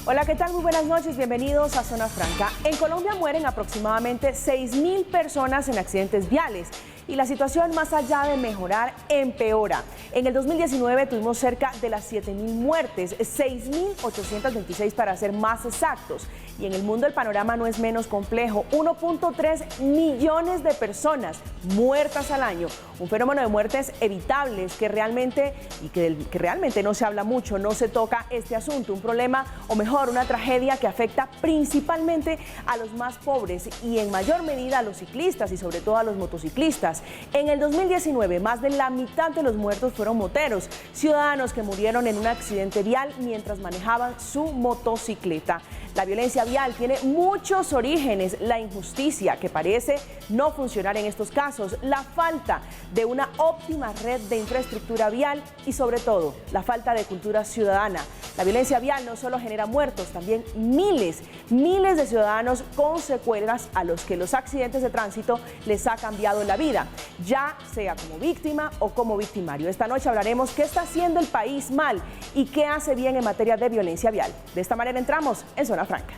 Hola, ¿qué tal? Muy buenas noches, bienvenidos a Zona Franca. En Colombia mueren aproximadamente 6.000 personas en accidentes viales y la situación, más allá de mejorar, empeora. En el 2019 tuvimos cerca de las 7.000 muertes, 6.826 para ser más exactos. Y en el mundo el panorama no es menos complejo, 1.3 millones de personas muertas al año. Un fenómeno de muertes evitables que realmente no se habla mucho, no se toca este asunto, un problema, o mejor, una tragedia que afecta principalmente a los más pobres y en mayor medida a los ciclistas y sobre todo a los motociclistas. En el 2019, más de la mitad de los muertos fueron moteros, ciudadanos que murieron en un accidente vial mientras manejaban su motocicleta. La violencia vial tiene muchos orígenes, la injusticia que parece no funcionar en estos casos, la falta de una óptima red de infraestructura vial y sobre todo la falta de cultura ciudadana. La violencia vial no solo genera muertos, también miles de ciudadanos con secuelas a los que los accidentes de tránsito les ha cambiado la vida, ya sea como víctima o como victimario. Esta noche hablaremos qué está haciendo el país mal y qué hace bien en materia de violencia vial. De esta manera entramos en Zona Franca.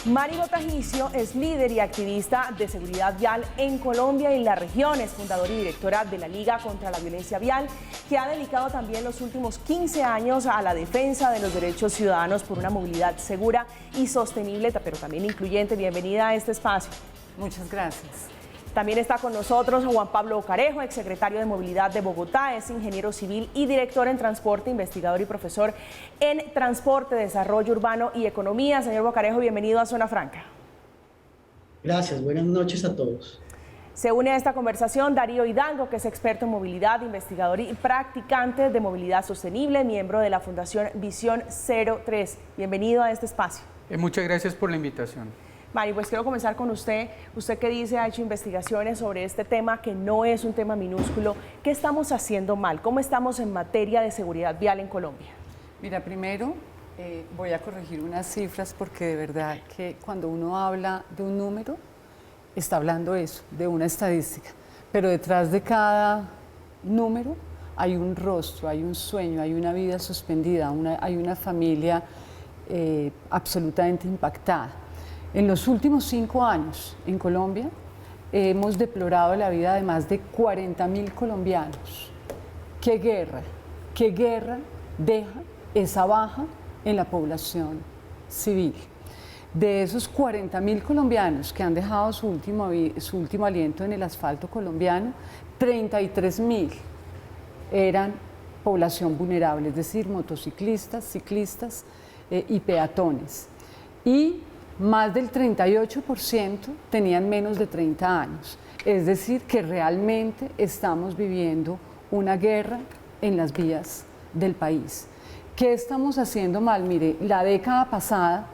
Mari Botajicio es líder y activista de seguridad vial en Colombia y la región, es fundadora y directora de la Liga contra la Violencia Vial, que ha dedicado también los últimos 15 años a la defensa de los derechos ciudadanos por una movilidad segura y sostenible, pero también incluyente. Bienvenida a este espacio. Muchas gracias. También está con nosotros Juan Pablo Bocarejo, exsecretario de Movilidad de Bogotá, es ingeniero civil y director en transporte, investigador y profesor en transporte, desarrollo urbano y economía. Señor Bocarejo, bienvenido a Zona Franca. Gracias, buenas noches a todos. Se une a esta conversación Darío Hidalgo, que es experto en movilidad, investigador y practicante de movilidad sostenible, miembro de la Fundación Visión 03. Bienvenido a este espacio. Muchas gracias por la invitación. Mari, pues quiero comenzar con usted. Usted que dice, ha hecho investigaciones sobre este tema, que no es un tema minúsculo. ¿Qué estamos haciendo mal? ¿Cómo estamos en materia de seguridad vial en Colombia? Mira, primero voy a corregir unas cifras porque de verdad que cuando uno habla de un número, está hablando eso, de una estadística. Pero detrás de cada número hay un rostro, hay un sueño, hay una vida suspendida, hay una familia absolutamente impactada. En los últimos 5 años en Colombia hemos deplorado la vida de más de 40.000 colombianos. ¿Qué guerra deja esa baja en la población civil? De esos 40.000 colombianos que han dejado su último aliento en el asfalto colombiano, 33.000 eran población vulnerable, es decir, motociclistas, ciclistas y peatones. Y más del 38% tenían menos de 30 años. Es decir, que realmente estamos viviendo una guerra en las vías del país. ¿Qué estamos haciendo mal? Mire, la década pasada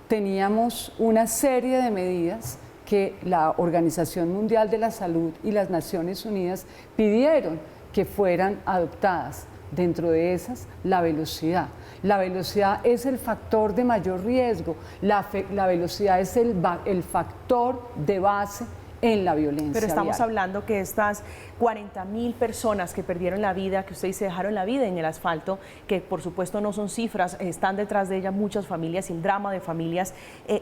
teníamos una serie de medidas que la Organización Mundial de la Salud y las Naciones Unidas pidieron que fueran adoptadas. Dentro de esas, la velocidad. La velocidad es el factor de mayor riesgo, la velocidad es el factor de base en la violencia Pero estamos vial. hablando que estas 40.000 personas que perdieron la vida, que ustedes se dejaron la vida en el asfalto, que por supuesto no son cifras, están detrás de ellas muchas familias y el drama de familias.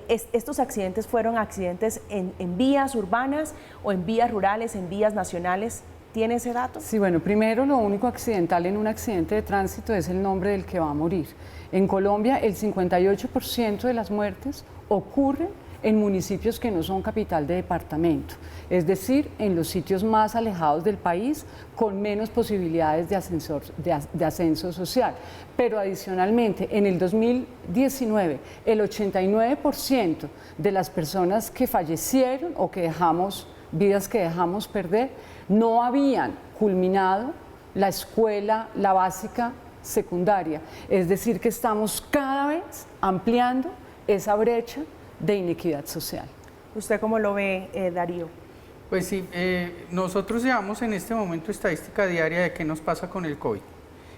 ¿Estos accidentes fueron accidentes en vías urbanas o en vías rurales, en vías nacionales? ¿Tiene ese dato? Sí, bueno, primero lo único accidental en un accidente de tránsito es el nombre del que va a morir. En Colombia el 58% de las muertes ocurren en municipios que no son capital de departamento, es decir, en los sitios más alejados del país con menos posibilidades de ascenso social. Pero adicionalmente, en el 2019, el 89% de las personas que fallecieron o que vidas que dejamos perder, no habían culminado la escuela, la básica secundaria. Es decir, que estamos cada vez ampliando esa brecha de inequidad social. ¿Usted cómo lo ve, Darío? Pues sí, nosotros llevamos en este momento estadística diaria de qué nos pasa con el COVID.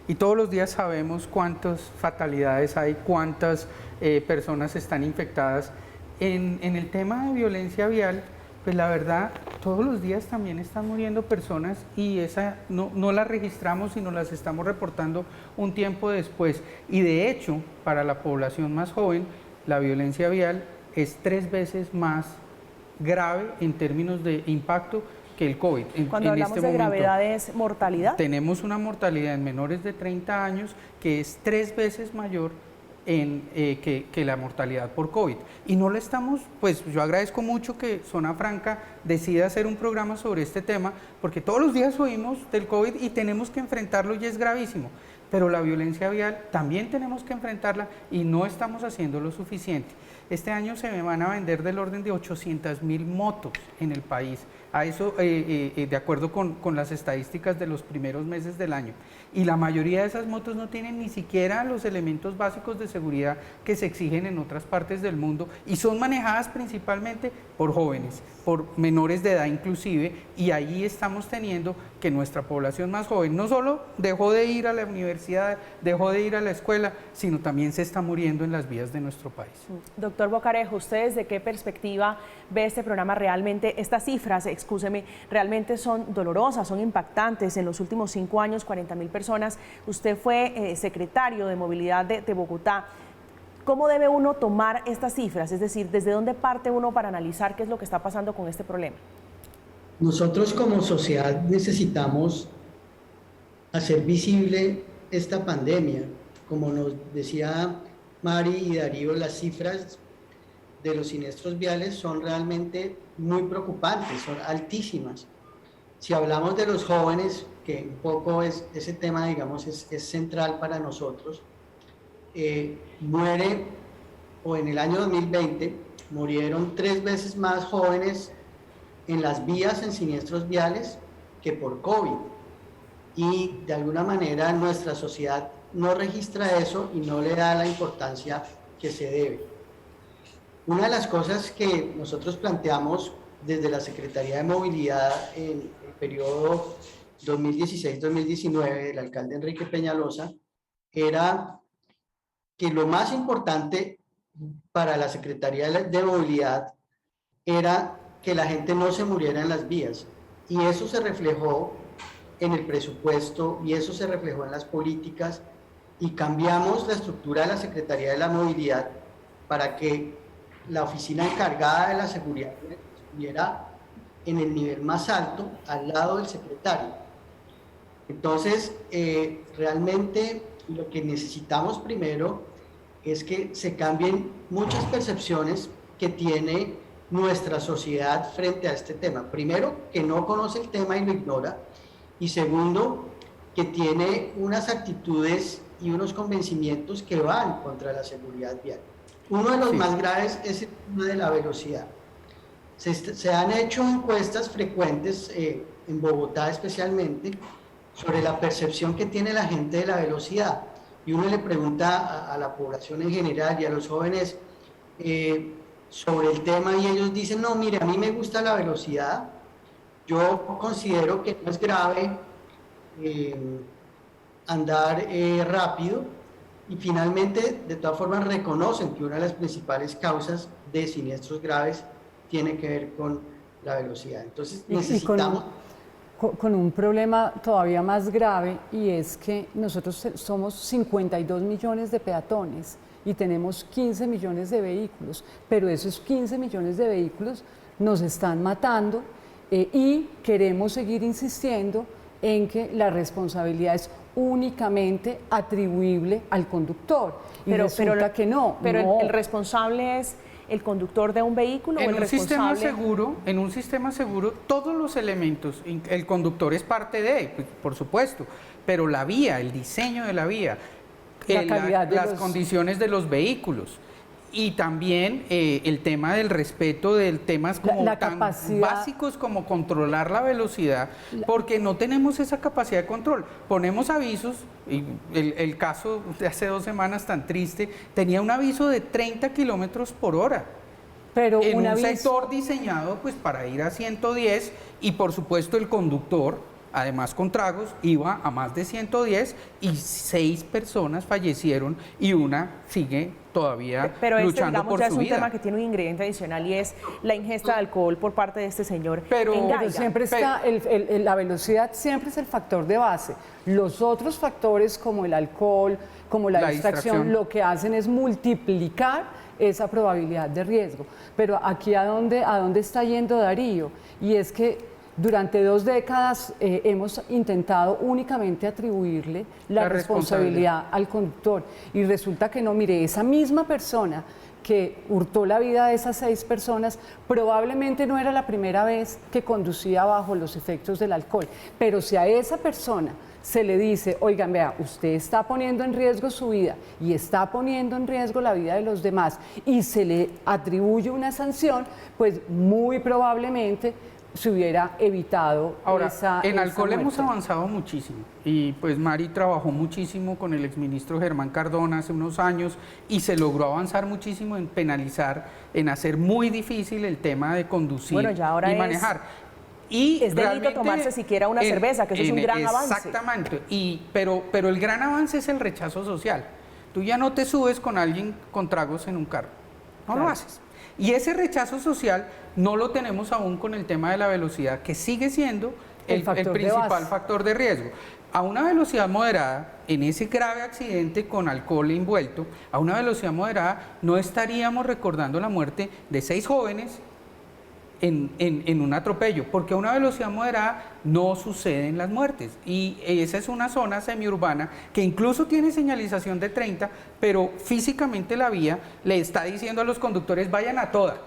Y todos los días sabemos cuántas fatalidades hay, cuántas personas están infectadas. En el tema de violencia vial, pues la verdad, todos los días también están muriendo personas y esa no las registramos, sino las estamos reportando un tiempo después. Y de hecho, para la población más joven, la violencia vial es 3 veces más grave en términos de impacto que el COVID. Cuando hablamos de gravedad, ¿es mortalidad? Tenemos una mortalidad en menores de 30 años que es 3 veces mayor que la mortalidad por COVID. Y no le estamos, pues yo agradezco mucho que Zona Franca decida hacer un programa sobre este tema, porque todos los días oímos del COVID y tenemos que enfrentarlo y es gravísimo. Pero la violencia vial también tenemos que enfrentarla y no estamos haciendo lo suficiente. Este año se me van a vender del orden de 800.000 motos en el país, a eso de acuerdo con las estadísticas de los primeros meses del año. Y la mayoría de esas motos no tienen ni siquiera los elementos básicos de seguridad que se exigen en otras partes del mundo y son manejadas principalmente por jóvenes, por menores de edad inclusive, y ahí estamos teniendo que nuestra población más joven no solo dejó de ir a la universidad, dejó de ir a la escuela, sino también se está muriendo en las vías de nuestro país. Doctor Bocarejo, ¿usted desde qué perspectiva ve este programa? Realmente, estas cifras, excúseme, realmente son dolorosas, son impactantes. En los últimos 5 años, 40.000 personas. Usted fue secretario de Movilidad de Bogotá. ¿Cómo debe uno tomar estas cifras? Es decir, ¿desde dónde parte uno para analizar qué es lo que está pasando con este problema? Nosotros como sociedad necesitamos hacer visible esta pandemia. Como nos decía Mari y Darío, las cifras de los siniestros viales son realmente muy preocupantes, son altísimas. Si hablamos de los jóvenes, que un poco ese tema, digamos, es central para nosotros, muere, o en el año 2020, murieron 3 veces más jóvenes en las vías en siniestros viales que por COVID. Y de alguna manera nuestra sociedad no registra eso y no le da la importancia que se debe. Una de las cosas que nosotros planteamos desde la Secretaría de Movilidad en el periodo 2016-2019 del alcalde Enrique Peñalosa era que lo más importante para la Secretaría de Movilidad era que la gente no se muriera en las vías, y eso se reflejó en el presupuesto y eso se reflejó en las políticas, y cambiamos la estructura de la Secretaría de la Movilidad para que la oficina encargada de la seguridad estuviera en el nivel más alto, al lado del secretario. Entonces, realmente lo que necesitamos primero es que se cambien muchas percepciones que tiene nuestra sociedad frente a este tema. Primero, que no conoce el tema y lo ignora. Y segundo, que tiene unas actitudes y unos convencimientos que van contra la seguridad vial. Uno de los más graves es el tema de la velocidad. Se han hecho encuestas frecuentes, en Bogotá especialmente, sobre la percepción que tiene la gente de la velocidad. Y uno le pregunta a la población en general y a los jóvenes sobre el tema, y ellos dicen: no, mire, a mí me gusta la velocidad, yo considero que no es grave andar rápido, y finalmente, de todas formas, reconocen que una de las principales causas de siniestros graves tiene que ver con la velocidad. Entonces necesitamos... Con un problema todavía más grave, y es que nosotros somos 52 millones de peatones y tenemos 15 millones de vehículos, pero esos 15 millones de vehículos nos están matando, y queremos seguir insistiendo en que la responsabilidad es únicamente atribuible al conductor. Y resulta que no. Pero el responsable es el conductor de un vehículo, o el responsable... En un sistema seguro, todos los elementos, el conductor es parte de, pues, por supuesto, pero la vía, el diseño de la vía, las condiciones de los vehículos, y también el tema del respeto de temas como tan básicos como controlar la velocidad, porque no tenemos esa capacidad de control. Ponemos avisos, y el caso de hace 2 semanas tan triste, tenía un aviso de 30 kilómetros por hora. Pero en un un aviso- sector diseñado pues para ir a 110 y por supuesto el conductor, además con tragos, iba a más de 110 y 6 personas fallecieron y una sigue todavía Pero luchando digamos, por ya su es un vida. tema que tiene un ingrediente adicional y es la ingesta de alcohol por parte de este señor. Pero- en Pero Gaiga. siempre está, la velocidad siempre es el factor de base. Los otros factores como el alcohol, como la distracción, lo que hacen es multiplicar esa probabilidad de riesgo. Pero aquí a dónde está yendo Darío, y es que durante 2 décadas hemos intentado únicamente atribuirle la responsabilidad al conductor y resulta que no, mire, esa misma persona que hurtó la vida de esas 6 personas probablemente no era la primera vez que conducía bajo los efectos del alcohol, pero si a esa persona se le dice, oigan, vea, usted está poniendo en riesgo su vida y está poniendo en riesgo la vida de los demás y se le atribuye una sanción, pues muy probablemente se hubiera evitado Ahora, esa en alcohol muerte. hemos avanzado muchísimo y pues Mari trabajó muchísimo con el exministro Germán Cardona hace unos años y se logró avanzar muchísimo en penalizar, en hacer muy difícil el tema de conducir Bueno, ya ahora y es- manejar. Y es delito realmente tomarse siquiera una cerveza, que eso es un gran avance. Exactamente, pero el gran avance es el rechazo social. Tú ya no te subes con alguien con tragos en un carro, no lo haces. Y ese rechazo social no lo tenemos aún con el tema de la velocidad, que sigue siendo el factor de principal base. factor de riesgo. A una velocidad moderada, en ese grave accidente con alcohol envuelto, a una velocidad moderada no estaríamos recordando la muerte de 6 jóvenes en un atropello, porque a una velocidad moderada no suceden las muertes. Y esa es una zona semiurbana que incluso tiene señalización de 30, pero físicamente la vía le está diciendo a los conductores vayan a toda,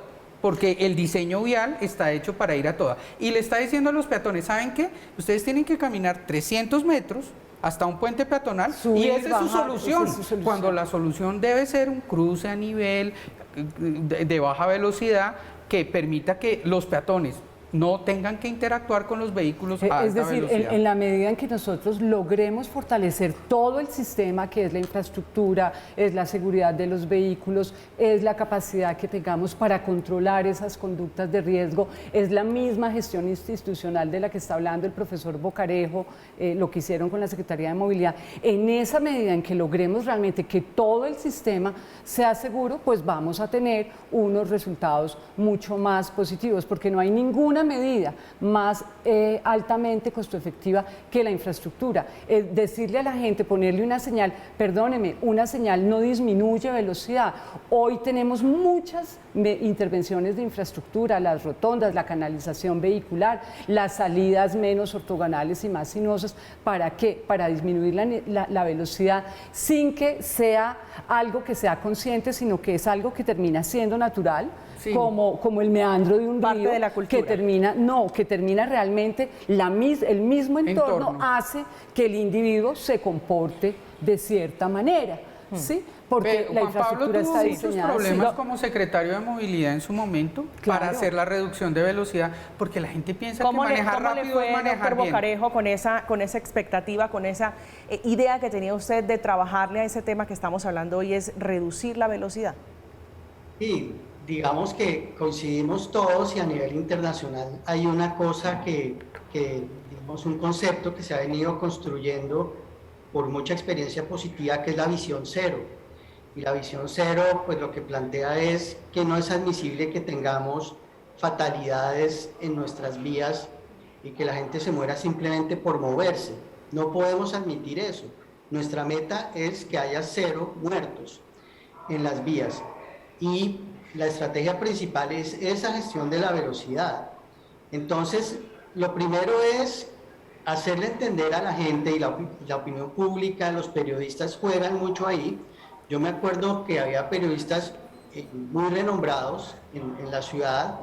porque el diseño vial está hecho para ir a toda. Y le está diciendo a los peatones, ¿saben qué? Ustedes tienen que caminar 300 metros hasta un puente peatonal Subir, y esa es su bajar, solución, esa es su solución. cuando la solución debe ser un cruce a nivel de baja velocidad que permita que los peatones no tengan que interactuar con los vehículos a alta Es decir, velocidad. en la medida en que nosotros logremos fortalecer todo el sistema, que es la infraestructura, es la seguridad de los vehículos, es la capacidad que tengamos para controlar esas conductas de riesgo, es la misma gestión institucional de la que está hablando el profesor Bocarejo, lo que hicieron con la Secretaría de Movilidad. En esa medida en que logremos realmente que todo el sistema sea seguro, pues vamos a tener unos resultados mucho más positivos, porque no hay ninguna medida más altamente costo efectiva que la infraestructura. Decirle a la gente, ponerle una señal, perdóneme, una señal no disminuye velocidad. Hoy tenemos muchas intervenciones de infraestructura, las rotondas, la canalización vehicular, las salidas menos ortogonales y más sinuosas. ¿Para qué? Para disminuir la velocidad sin que sea algo que sea consciente, sino que es algo que termina siendo natural. Sí. Como el meandro de un Parte río de la cultura. que termina realmente el mismo entorno hace que el individuo se comporte de cierta manera, ¿sí? Porque Pero la Juan Pablo infraestructura tuvo está muchos diseñada. problemas Sí. como secretario de Movilidad en su momento para Claro. hacer la reducción de velocidad, porque la gente piensa que ¿Cómo le manejar rápido fue, es manejar doctor bien. Bocarejo, con esa expectativa, con esa idea que tenía usted de trabajarle a ese tema que estamos hablando hoy, es reducir la velocidad? Y digamos que coincidimos todos y a nivel internacional hay una cosa digamos, un concepto que se ha venido construyendo por mucha experiencia positiva, que es la visión cero. Y la visión cero, pues lo que plantea es que no es admisible que tengamos fatalidades en nuestras vías y que la gente se muera simplemente por moverse. No podemos admitir eso. Nuestra meta es que haya 0 muertos en las vías. Y la estrategia principal es esa gestión de la velocidad. Entonces, lo primero es hacerle entender a la gente y la opinión pública, los periodistas juegan mucho ahí. Yo me acuerdo que había periodistas muy renombrados en la ciudad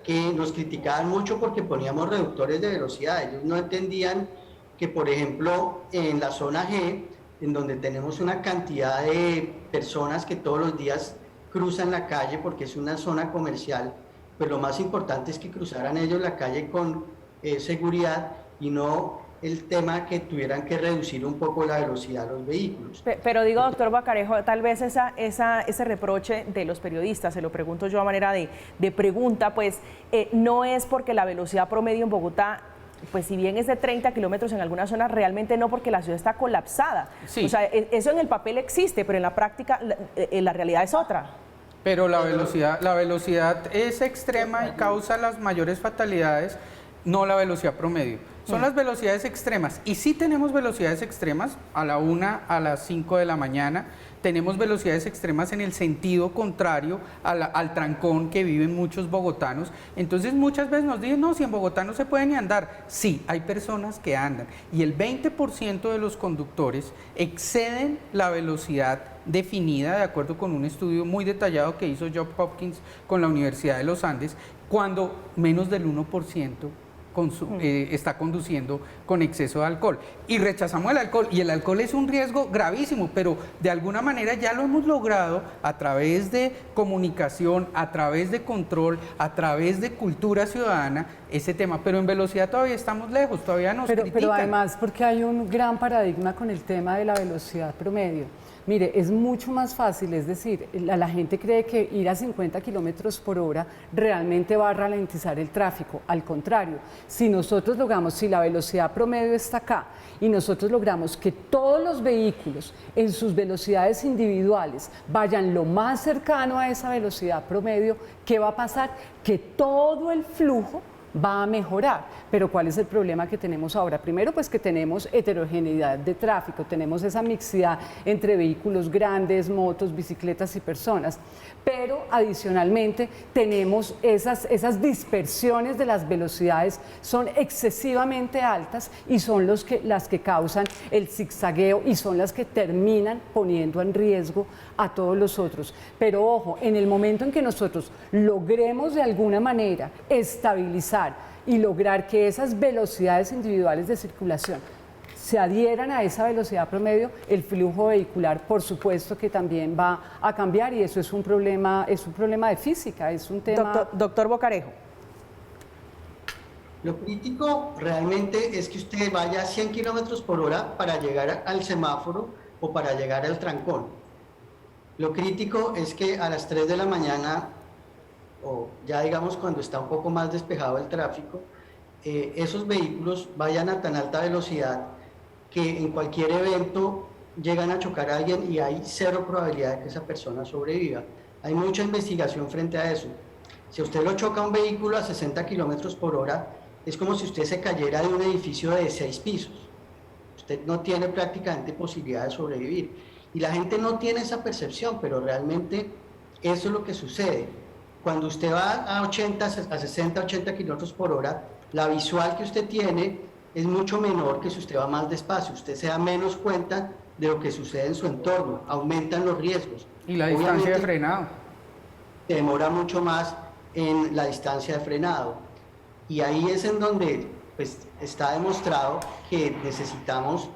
que nos criticaban mucho porque poníamos reductores de velocidad. Ellos no entendían que, por ejemplo, en la zona G, en donde tenemos una cantidad de personas que todos los días cruzan la calle porque es una zona comercial, pues lo más importante es que cruzaran ellos la calle con seguridad y no el tema que tuvieran que reducir un poco la velocidad de los vehículos. Pero digo, doctor Bocarejo, tal vez ese reproche de los periodistas, se lo pregunto yo a manera de pregunta, pues no es porque la velocidad promedio en Bogotá, pues si bien es de 30 kilómetros en algunas zonas, realmente no, porque la ciudad está colapsada. Sí. O sea, eso en el papel existe, pero en la práctica la realidad es otra. Pero la velocidad es extrema y causa las mayores fatalidades, no la velocidad promedio. Son las velocidades extremas. Y sí tenemos velocidades extremas a la 1, a las 5 de la mañana. Tenemos velocidades extremas en el sentido contrario al trancón que viven muchos bogotanos. Entonces muchas veces nos dicen, no, si en Bogotá no se puede ni andar. Sí, hay personas que andan. Y el 20% de los conductores exceden la velocidad definida, de acuerdo con un estudio muy detallado que hizo Johns Hopkins con la Universidad de los Andes, cuando menos del 1% está conduciendo con exceso de alcohol. Y rechazamos el alcohol, y el alcohol es un riesgo gravísimo, pero de alguna manera ya lo hemos logrado a través de comunicación, a través de control, a través de cultura ciudadana, ese tema. Pero en velocidad todavía estamos lejos, todavía nos critican. Pero además, porque hay un gran paradigma con el tema de la velocidad promedio. Mire, es mucho más fácil, es decir, la gente cree que ir a 50 kilómetros por hora realmente va a ralentizar el tráfico. Al contrario, si nosotros logramos, si la velocidad promedio está acá y nosotros logramos que todos los vehículos en sus velocidades individuales vayan lo más cercano a esa velocidad promedio, ¿qué va a pasar? Que todo el flujo va a mejorar. Pero ¿cuál es el problema que tenemos ahora? Primero, pues que tenemos heterogeneidad de tráfico, tenemos esa mixidad entre vehículos grandes, motos, bicicletas y personas, pero adicionalmente tenemos esas dispersiones de las velocidades, son excesivamente altas y son las que causan el zigzagueo y son las que terminan poniendo en riesgo a todos los otros. Pero ojo, en el momento en que nosotros logremos de alguna manera estabilizar y lograr que esas velocidades individuales de circulación se adhieran a esa velocidad promedio, el flujo vehicular, por supuesto que también va a cambiar, y eso es un problema de física, es un tema... Doctor Bocarejo. Lo crítico realmente es que usted vaya a 100 kilómetros por hora para llegar al semáforo o para llegar al trancón. Lo crítico es que a las 3 de la mañana, o ya digamos cuando está un poco más despejado el tráfico, esos vehículos vayan a tan alta velocidad que en cualquier evento llegan a chocar a alguien y hay cero probabilidad de que esa persona sobreviva. Hay mucha investigación frente a eso. Si usted lo choca a un vehículo a 60 kilómetros por hora, es como si usted se cayera de un edificio de 6 pisos. Usted no tiene prácticamente posibilidad de sobrevivir. Y la gente no tiene esa percepción, pero realmente eso es lo que sucede. Cuando usted va a 60, 80 kilómetros por hora, la visual que usted tiene es mucho menor que si usted va más despacio. Usted se da menos cuenta de lo que sucede en su entorno, aumentan los riesgos. Y la distancia de frenado. Se demora mucho más en la distancia de frenado. Y ahí es en donde pues, está demostrado que necesitamos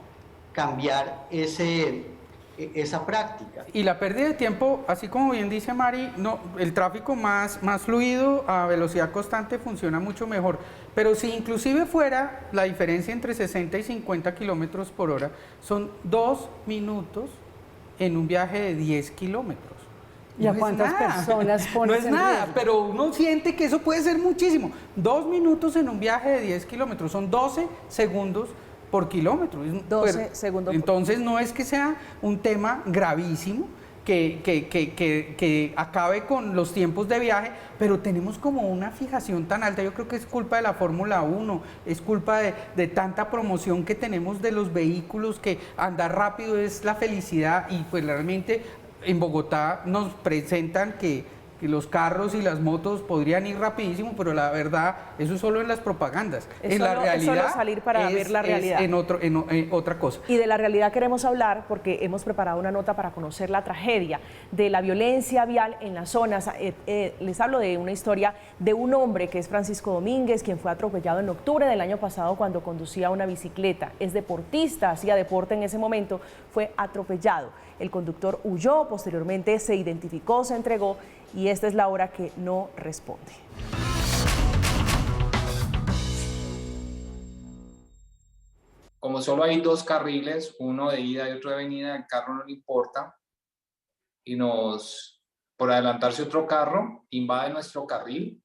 cambiar esa práctica. Y la pérdida de tiempo, así como bien dice Mari, no, el tráfico más fluido a velocidad constante funciona mucho mejor. Pero si inclusive fuera la diferencia entre 60 y 50 kilómetros por hora, son 2 minutos en un viaje de 10 kilómetros. ¿Y a cuántas personas pones No es nada, pero uno siente que eso puede ser muchísimo. 2 minutos en un viaje de 10 kilómetros, son 12 segundos por kilómetro. 12 segundos. Entonces no es que sea un tema gravísimo que acabe con los tiempos de viaje, pero tenemos como una fijación tan alta. Yo creo que es culpa de la Fórmula 1, es culpa de tanta promoción que tenemos de los vehículos, que andar rápido es la felicidad, y pues realmente en Bogotá nos presentan que los carros y las motos podrían ir rapidísimo, pero la verdad, eso es solo en las propagandas. En la realidad, es solo salir para ver la realidad. En otra cosa. Y de la realidad queremos hablar porque hemos preparado una nota para conocer la tragedia de la violencia vial en las zonas. Les hablo de una historia de un hombre que es Francisco Domínguez, quien fue atropellado en octubre del año pasado cuando conducía una bicicleta. Es deportista, hacía deporte en ese momento, fue atropellado. El conductor huyó, posteriormente se identificó, se entregó, y esta es la hora que no responde. como solo hay 2 carriles, uno de ida y otro de venida, el carro no le importa y por adelantarse otro carro, invade nuestro carril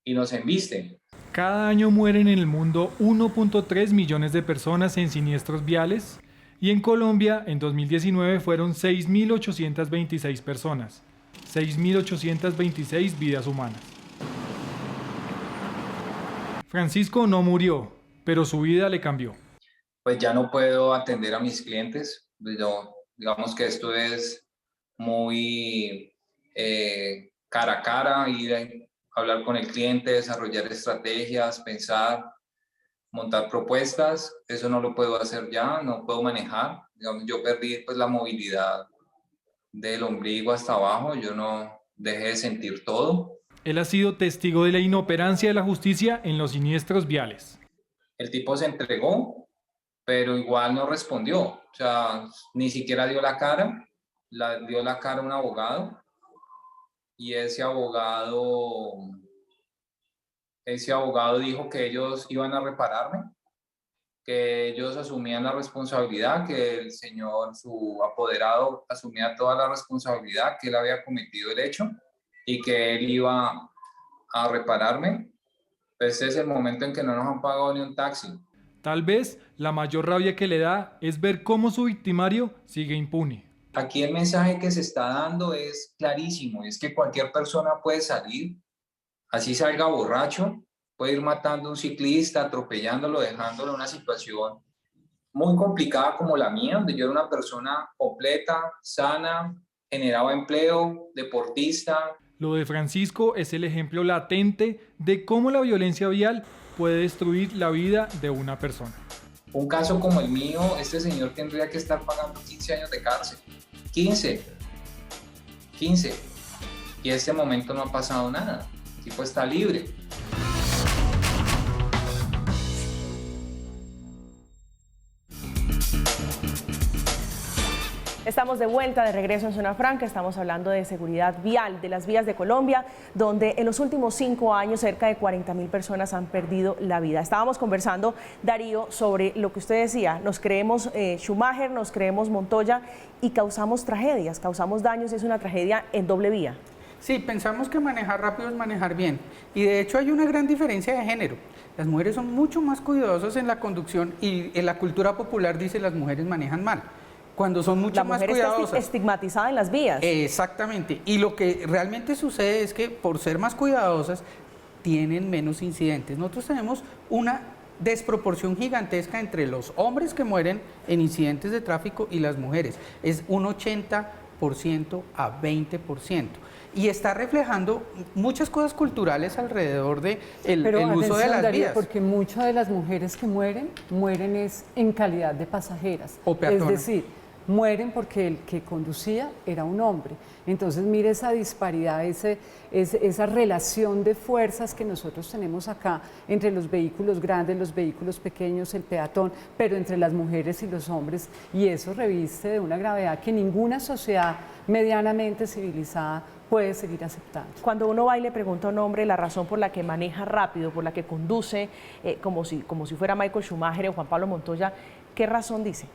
y nos embiste. Cada año mueren en el mundo 1.3 millones de personas en siniestros viales y en Colombia en 2019 fueron 6.826 personas, 6.826 vidas humanas. Francisco no murió, pero su vida le cambió. Pues ya no puedo atender a mis clientes. Digamos que esto es muy cara a cara, ir a hablar con el cliente, desarrollar estrategias, pensar, montar propuestas. Eso no lo puedo hacer ya, no puedo manejar. Digamos, yo perdí pues la movilidad del ombligo hasta abajo, yo no dejé de sentir todo. Él ha sido testigo de la inoperancia de la justicia en los siniestros viales. El tipo se entregó, pero igual no respondió. O sea, ni siquiera dio la cara. Dio la cara a un abogado. Y ese abogado dijo que ellos iban a repararme, que ellos asumían la responsabilidad, que el señor, su apoderado, asumía toda la responsabilidad, que él había cometido el hecho y que él iba a repararme. Ese es el momento en que no nos han pagado ni un taxi. Tal vez la mayor rabia que le da es ver cómo su victimario sigue impune. Aquí el mensaje que se está dando es clarísimo, es que cualquier persona puede salir, así salga borracho, puede ir matando a un ciclista, atropellándolo, dejándolo en una situación muy complicada como la mía, donde yo era una persona completa, sana, generaba empleo, deportista. Lo de Francisco es el ejemplo latente de cómo la violencia vial puede destruir la vida de una persona. Un caso como el mío, este señor tendría que estar pagando 15 años de cárcel. 15. Y en este momento no ha pasado nada. El tipo está libre. Estamos de vuelta, de regreso en Zona Franca. Estamos hablando de seguridad vial de las vías de Colombia, donde en los últimos 5 años cerca de 40.000 personas han perdido la vida. Estábamos conversando, Darío, sobre lo que usted decía. Nos creemos Schumacher, nos creemos Montoya y causamos tragedias, causamos daños. Es una tragedia en doble vía. Sí, pensamos que manejar rápido es manejar bien. Y de hecho hay una gran diferencia de género. Las mujeres son mucho más cuidadosas en la conducción y en la cultura popular dice las mujeres manejan mal, cuando son mucho más cuidadosas. La mujer está estigmatizada en las vías. Exactamente. Y lo que realmente sucede es que por ser más cuidadosas tienen menos incidentes. Nosotros tenemos una desproporción gigantesca entre los hombres que mueren en incidentes de tráfico y las mujeres. Es un 80% a 20%. Y está reflejando muchas cosas culturales alrededor de el uso de las vías. Porque muchas de las mujeres que mueren es en calidad de pasajeras. O peatonas. Es decir, mueren porque el que conducía era un hombre. Entonces, mire esa disparidad, esa relación de fuerzas que nosotros tenemos acá entre los vehículos grandes, los vehículos pequeños, el peatón, pero entre las mujeres y los hombres. Y eso reviste de una gravedad que ninguna sociedad medianamente civilizada puede seguir aceptando. Cuando uno va y le pregunta a un hombre la razón por la que maneja rápido, por la que conduce, como si fuera Michael Schumacher o Juan Pablo Montoya, ¿qué razón dice?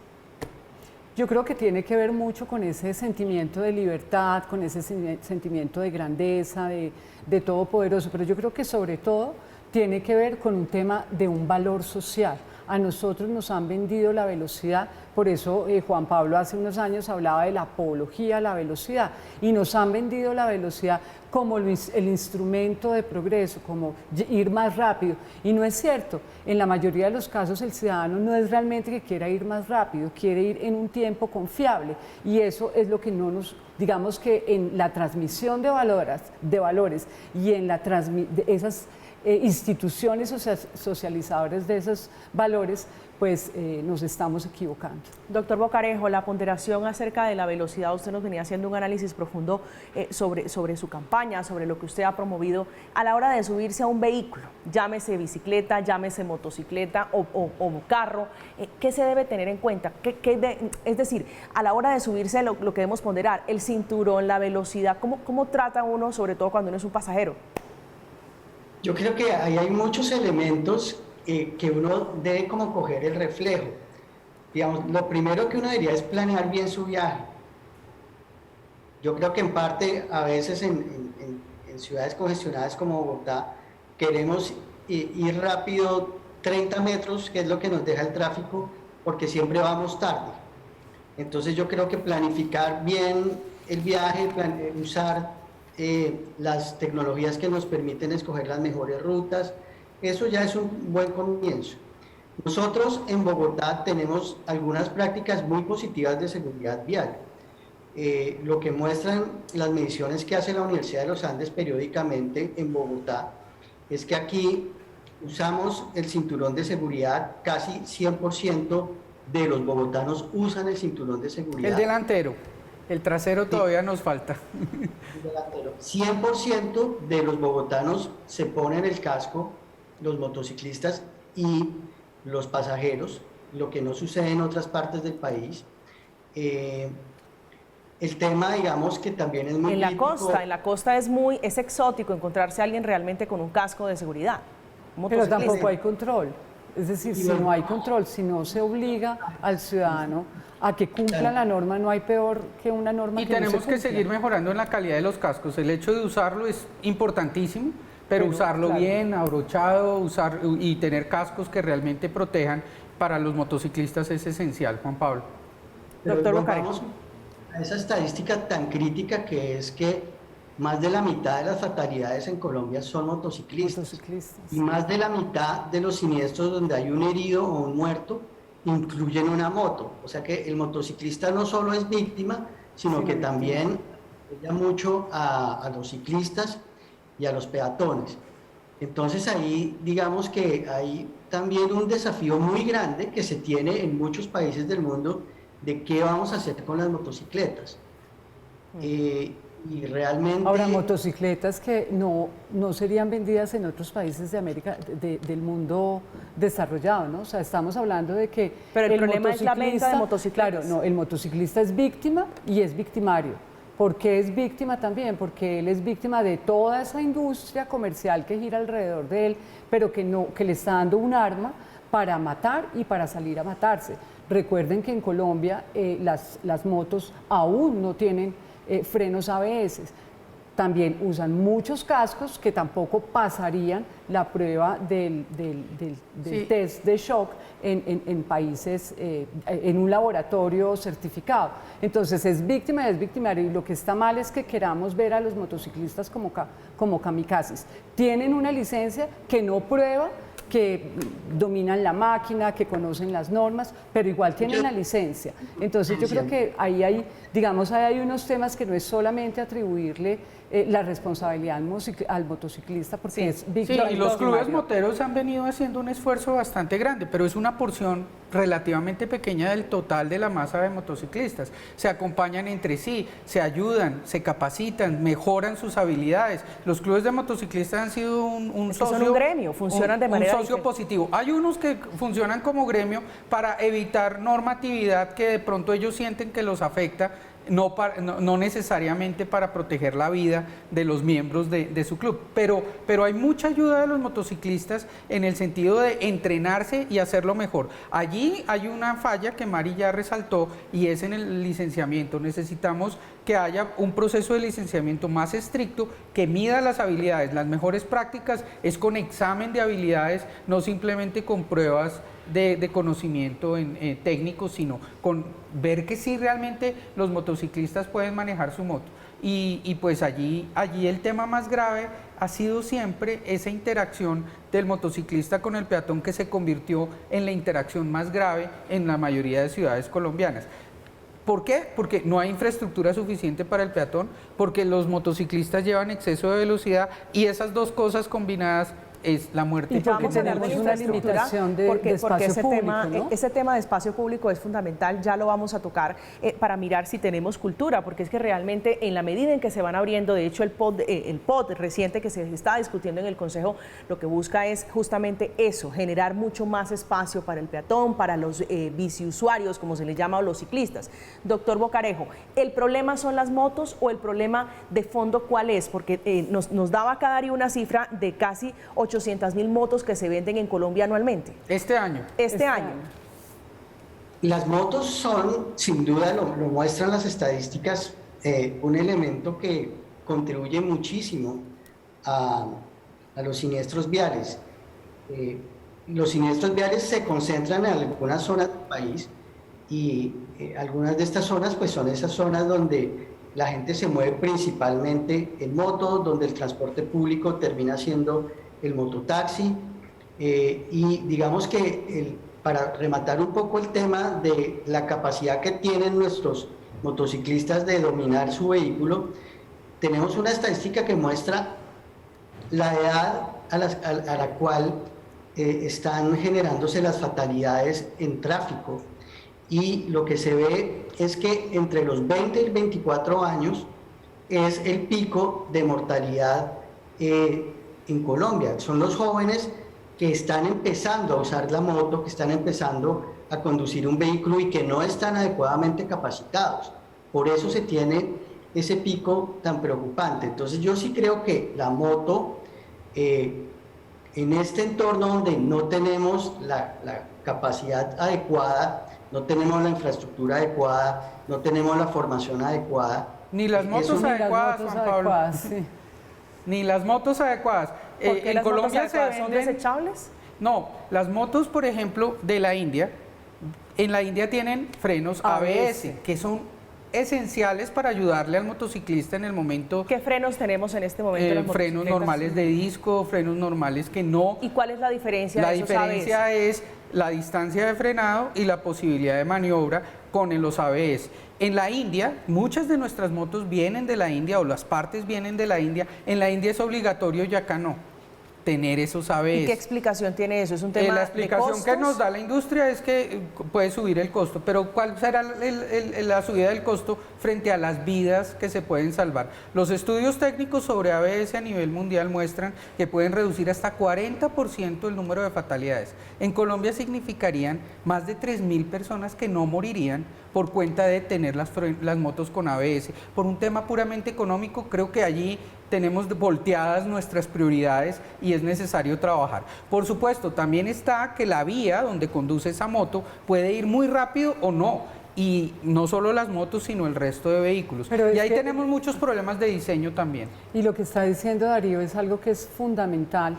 Yo creo que tiene que ver mucho con ese sentimiento de libertad, con ese sentimiento de grandeza, de todopoderoso, pero yo creo que sobre todo tiene que ver con un tema de un valor social. A nosotros nos han vendido la velocidad, por eso Juan Pablo hace unos años hablaba de la apología a la velocidad, y nos han vendido la velocidad como el instrumento de progreso, como ir más rápido. Y no es cierto, en la mayoría de los casos el ciudadano no es realmente que quiera ir más rápido, quiere ir en un tiempo confiable, y eso es lo que no nos, digamos que en la transmisión de valores y en esas instituciones socializadoras de esos valores, pues nos estamos equivocando. Doctor Bocarejo, la ponderación acerca de la velocidad, usted nos venía haciendo un análisis profundo sobre su campaña, sobre lo que usted ha promovido a la hora de subirse a un vehículo, llámese bicicleta, llámese motocicleta o carro. ¿Qué se debe tener en cuenta? Es decir, a la hora de subirse lo que debemos ponderar, el cinturón, la velocidad, ¿cómo trata uno, sobre todo cuando uno es un pasajero? Yo creo que ahí hay muchos elementos que uno debe como coger el reflejo. Digamos, lo primero que uno diría es planear bien su viaje. Yo creo que en parte, a veces en ciudades congestionadas como Bogotá, queremos ir rápido 30 metros, que es lo que nos deja el tráfico, porque siempre vamos tarde. Entonces yo creo que planificar bien el viaje, usar las tecnologías que nos permiten escoger las mejores rutas, eso ya es un buen comienzo. Nosotros en Bogotá tenemos algunas prácticas muy positivas de seguridad vial. Lo que muestran las mediciones que hace la Universidad de los Andes periódicamente en Bogotá es que aquí usamos el cinturón de seguridad, casi 100% de los bogotanos usan el cinturón de seguridad. El delantero, el trasero todavía nos falta. El delantero. 100% de los bogotanos se ponen el casco, los motociclistas y los pasajeros, lo que no sucede en otras partes del país. El tema, digamos, que también es muy en la crítico. en la costa es exótico encontrarse a alguien realmente con un casco de seguridad. Pero tampoco hay control. Es decir, si no hay control, si no se obliga al ciudadano a que cumpla la norma, no hay peor que una norma Y que no se tenemos que cumpla. seguir mejorando en la calidad de los cascos. El hecho de usarlo es importantísimo, pero usarlo claro, bien, abrochado, y tener cascos que realmente protejan para los motociclistas es esencial, Juan Pablo. Pero Doctor Bocarejo. vamos a esa estadística tan crítica que es que más de la mitad de las fatalidades en Colombia son motociclistas. Y más de la mitad de los siniestros donde hay un herido o un muerto incluyen una moto. O sea que el motociclista no solo es víctima, sino que también apoya mucho a los ciclistas y a los peatones. Entonces ahí digamos que hay también un desafío muy grande que se tiene en muchos países del mundo de qué vamos a hacer con las motocicletas. Y realmente... Ahora, motocicletas que no serían vendidas en otros países de América, del mundo desarrollado, ¿no? O sea, estamos hablando de que... Pero el problema es la venta de motocicletas. Claro, no, el motociclista es víctima y es victimario. ¿Por qué es víctima también? Porque él es víctima de toda esa industria comercial que gira alrededor de él, pero que le está dando un arma para matar y para salir a matarse. Recuerden que en Colombia las motos aún no tienen frenos ABS. También usan muchos cascos que tampoco pasarían la prueba del test de shock en países, en un laboratorio certificado. Entonces es víctima y es victimario, y lo que está mal es que queramos ver a los motociclistas como kamikazes. Tienen una licencia que no prueba que dominan la máquina, que conocen las normas, pero igual tienen la licencia. Entonces yo creo que ahí hay unos temas que no es solamente atribuirle la responsabilidad al motociclista, porque es víctima. Sí, y los clubes moteros han venido haciendo un esfuerzo bastante grande, pero es una porción relativamente pequeña del total de la masa de motociclistas. Se acompañan entre sí, se ayudan, se capacitan, mejoran sus habilidades. Los clubes de motociclistas han sido un socio... Son un gremio, funcionan de manera socio positivo. Hay unos que funcionan como gremio para evitar normatividad que de pronto ellos sienten que los afecta, no necesariamente para proteger la vida de los miembros de su club, pero hay mucha ayuda de los motociclistas en el sentido de entrenarse y hacerlo mejor. Allí hay una falla que Mari ya resaltó, y es en el licenciamiento. Necesitamos que haya un proceso de licenciamiento más estricto, que mida las habilidades. Las mejores prácticas es con examen de habilidades, no simplemente con pruebas de conocimiento técnico, sino con ver que sí realmente los motociclistas pueden manejar su moto. Y pues allí el tema más grave ha sido siempre esa interacción del motociclista con el peatón, que se convirtió en la interacción más grave en la mayoría de ciudades colombianas. ¿Por qué? Porque no hay infraestructura suficiente para el peatón, porque los motociclistas llevan exceso de velocidad, y esas dos cosas combinadas es la muerte. Y porque tenemos una limitación de espacio público, ¿no? Ese tema de espacio público es fundamental, ya lo vamos a tocar para mirar si tenemos cultura, porque es que realmente en la medida en que se van abriendo, de hecho el POD reciente que se está discutiendo en el Consejo, lo que busca es justamente eso, generar mucho más espacio para el peatón, para los biciusuarios, como se les llama, o los ciclistas. Doctor Bocarejo, ¿el problema son las motos o el problema de fondo cuál es? Porque nos daba acá Darío una cifra de casi 800 800.000 motos que se venden en Colombia anualmente. Este año. Este año. Las motos son, sin duda, lo muestran las estadísticas, un elemento que contribuye muchísimo a los siniestros viales. Los siniestros viales se concentran en algunas zonas del país y algunas de estas zonas pues son esas zonas donde la gente se mueve principalmente en moto, donde el transporte público termina siendo el mototaxi y digamos que para rematar un poco el tema de la capacidad que tienen nuestros motociclistas de dominar su vehículo, tenemos una estadística que muestra la edad a la cual están generándose las fatalidades en tráfico y lo que se ve es que entre los 20 y 24 años es el pico de mortalidad en Colombia. Son los jóvenes que están empezando a usar la moto, que están empezando a conducir un vehículo y que no están adecuadamente capacitados. Por eso se tiene ese pico tan preocupante. Entonces yo sí creo que la moto, en este entorno donde no tenemos la capacidad adecuada, no tenemos la infraestructura adecuada, no tenemos la formación adecuada. Ni las motos adecuadas, Juan Pablo. Sí. Ni las motos adecuadas. ¿Porque en las Colombia motos se adecuadas son venden... desechables? No, las motos, por ejemplo, de la India, en la India tienen frenos ABS, que son esenciales para ayudarle al motociclista en el momento. ¿Qué frenos tenemos en este momento? En las Frenos motocicletas? normales de disco, frenos normales que no. ¿Y cuál es la diferencia La de esos diferencia ABS? es la distancia de frenado y la posibilidad de maniobra con los ABS. En la India, muchas de nuestras motos vienen de la India o las partes vienen de la India. En la India es obligatorio y acá no tener esos ABS. ¿Y qué explicación tiene eso? ¿Es un tema La de explicación costos? que nos da la industria es que puede subir el costo, pero ¿cuál será la subida del costo frente a las vidas que se pueden salvar? Los estudios técnicos sobre ABS a nivel mundial muestran que pueden reducir hasta 40% el número de fatalidades. En Colombia significarían más de 3.000 personas que no morirían por cuenta de tener las motos con ABS. Por un tema puramente económico, creo que allí tenemos volteadas nuestras prioridades y es necesario trabajar. Por supuesto, también está que la vía donde conduce esa moto puede ir muy rápido o no, y no solo las motos, sino el resto de vehículos. Y ahí tenemos muchos problemas de diseño también. Y lo que está diciendo Darío es algo que es fundamental,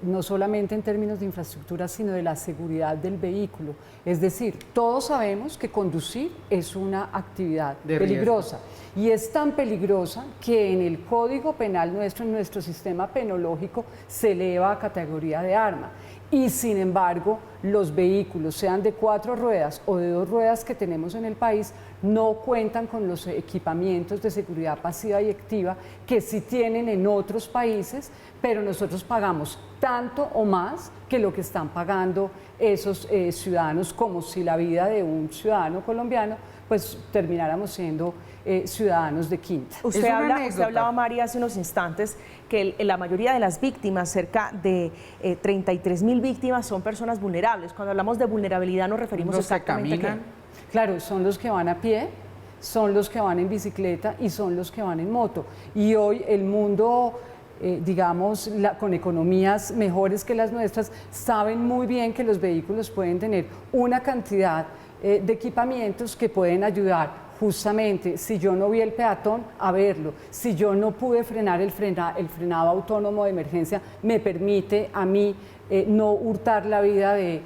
no solamente en términos de infraestructura, sino de la seguridad del vehículo. Es decir, todos sabemos que conducir es una actividad peligrosa. Y es tan peligrosa que en el Código Penal nuestro, en nuestro sistema penológico, se eleva a categoría de arma. Y sin embargo, los vehículos, sean de 4 ruedas o de 2 ruedas que tenemos en el país, no cuentan con los equipamientos de seguridad pasiva y activa que sí tienen en otros países, pero nosotros pagamos tanto o más que lo que están pagando esos ciudadanos, como si la vida de un ciudadano colombiano pues termináramos siendo ciudadanos de quinta. Usted hablaba, María, hace unos instantes que la mayoría de las víctimas, cerca de 33.000 víctimas, son personas vulnerables. Cuando hablamos de vulnerabilidad nos referimos exactamente a qué. Claro, son los que van a pie, son los que van en bicicleta y son los que van en moto. Y hoy el mundo, digamos, con economías mejores que las nuestras, saben muy bien que los vehículos pueden tener una cantidad de equipamientos que pueden ayudar justamente, si yo no vi el peatón, a verlo. Si yo no pude frenar el frenado autónomo de emergencia, me permite a mí no hurtar la vida de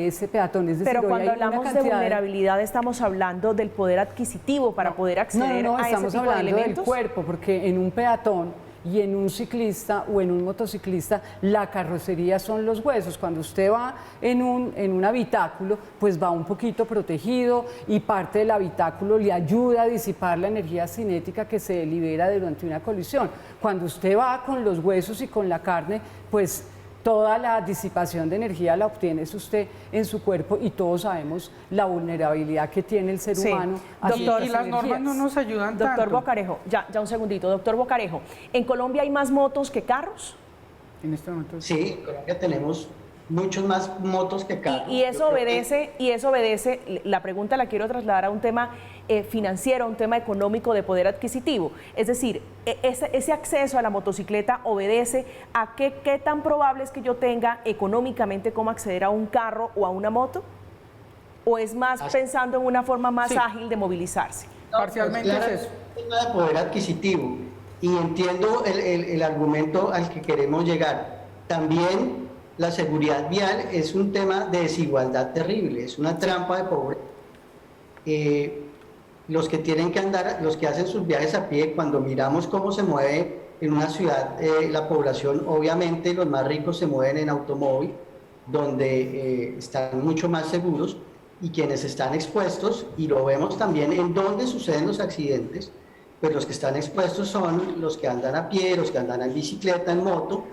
ese peatón. Es decir, pero cuando hablamos de vulnerabilidad estamos hablando del poder adquisitivo para poder acceder a ese tipo de elementos. No, estamos hablando del cuerpo, porque en un peatón y en un ciclista o en un motociclista, la carrocería son los huesos. Cuando usted va en un habitáculo, pues va un poquito protegido y parte del habitáculo le ayuda a disipar la energía cinética que se libera durante una colisión. Cuando usted va con los huesos y con la carne, pues toda la disipación de energía la obtiene usted en su cuerpo y todos sabemos la vulnerabilidad que tiene el ser humano. Doctor, y las normas no nos ayudan tanto. Doctor Bocarejo, ya un segundito. Doctor Bocarejo, ¿en Colombia hay más motos que carros? En este momento. Sí, en Colombia tenemos muchos más motos que carros. Y eso obedece, la pregunta la quiero trasladar a un tema financiero, a un tema económico de poder adquisitivo. Es decir, ese acceso a la motocicleta obedece a qué tan probable es que yo tenga económicamente cómo acceder a un carro o a una moto, o es más pensando en una forma más ágil de movilizarse. Parcialmente Pues, es eso. Tema de poder adquisitivo, y entiendo el argumento al que queremos llegar. También la seguridad vial es un tema de desigualdad terrible, es una trampa de pobreza. Los que tienen que andar, los que hacen sus viajes a pie, cuando miramos cómo se mueve en una ciudad la población, obviamente los más ricos se mueven en automóvil, donde están mucho más seguros, y quienes están expuestos, y lo vemos también en donde suceden los accidentes, pues los que están expuestos son los que andan a pie, los que andan en bicicleta, en moto,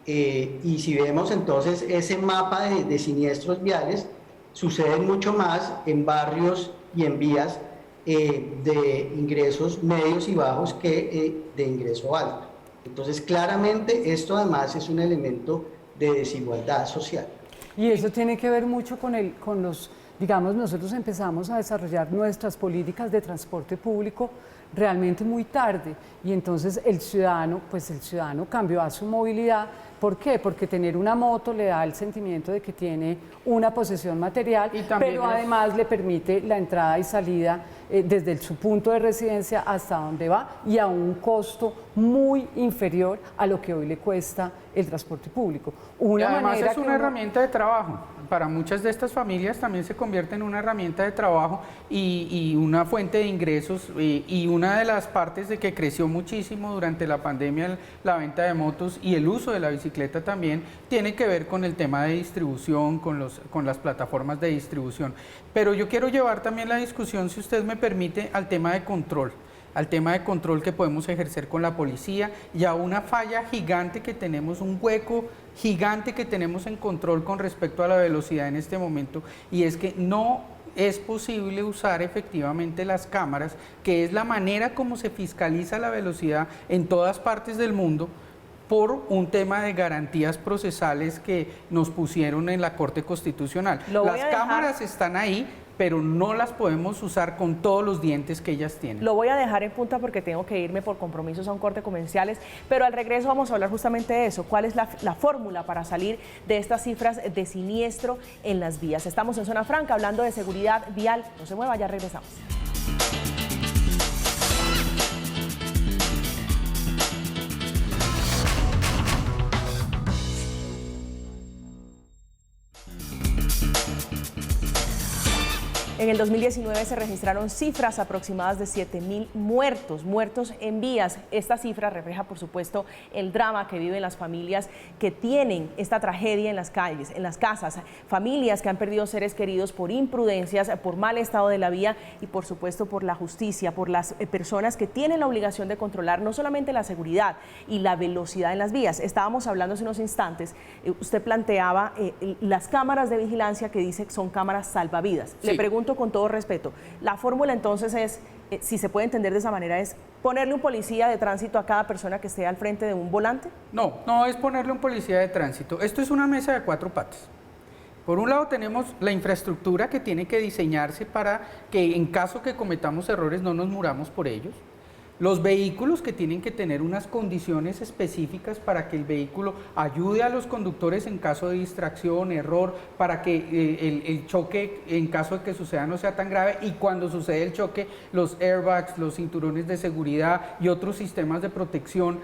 y si vemos entonces ese mapa de siniestros viales, suceden mucho más en barrios y en vías de ingresos medios y bajos que de ingreso alto. Entonces, claramente, esto además es un elemento de desigualdad social. Y eso tiene que ver mucho con los, digamos, nosotros empezamos a desarrollar nuestras políticas de transporte público realmente muy tarde, y entonces el ciudadano cambió a su movilidad. ¿Por qué? Porque tener una moto le da el sentimiento de que tiene una posesión material, pero además le permite la entrada y salida desde su punto de residencia hasta donde va, y a un costo muy inferior a lo que hoy le cuesta el transporte público. Y además es una herramienta de trabajo. Para muchas de estas familias también se convierte en una herramienta de trabajo y una fuente de ingresos, y una de las partes de que creció muchísimo durante la pandemia la venta de motos y el uso de la bicicleta también tiene que ver con el tema de distribución, con las plataformas de distribución. Pero yo quiero llevar también la discusión, si usted me permite, al tema de control. Al tema de control que podemos ejercer con la policía, y a una falla gigante que tenemos, un hueco gigante que tenemos en control con respecto a la velocidad en este momento, y es que no es posible usar efectivamente las cámaras, que es la manera como se fiscaliza la velocidad en todas partes del mundo, por un tema de garantías procesales que nos pusieron en la Corte Constitucional. Las cámaras están ahí, pero no las podemos usar con todos los dientes que ellas tienen. Lo voy a dejar en punta porque tengo que irme por compromisos a un corte comerciales, pero al regreso vamos a hablar justamente de eso. ¿Cuál es la fórmula para salir de estas cifras de siniestro en las vías? Estamos en Zona Franca hablando de seguridad vial. No se mueva, ya regresamos. En el 2019 se registraron cifras aproximadas de 7.000 muertos en vías. Esta cifra refleja, por supuesto, el drama que viven las familias que tienen esta tragedia en las calles, en las casas, familias que han perdido seres queridos por imprudencias, por mal estado de la vía y, por supuesto, por la justicia, por las personas que tienen la obligación de controlar no solamente la seguridad y la velocidad en las vías. Estábamos hablando hace unos instantes, usted planteaba las cámaras de vigilancia que dice que son cámaras salvavidas. Sí. Le pregunto con todo respeto, la fórmula entonces es, si se puede entender de esa manera, es ponerle un policía de tránsito a cada persona que esté al frente de un volante. No es ponerle un policía de tránsito. Esto es una mesa de 4 patas. Por un lado tenemos la infraestructura que tiene que diseñarse para que en caso que cometamos errores no nos muramos por ellos. Los vehículos que tienen que tener unas condiciones específicas para que el vehículo ayude a los conductores en caso de distracción, error, para que el choque, en caso de que suceda, no sea tan grave, y cuando sucede el choque, los airbags, los cinturones de seguridad y otros sistemas de protección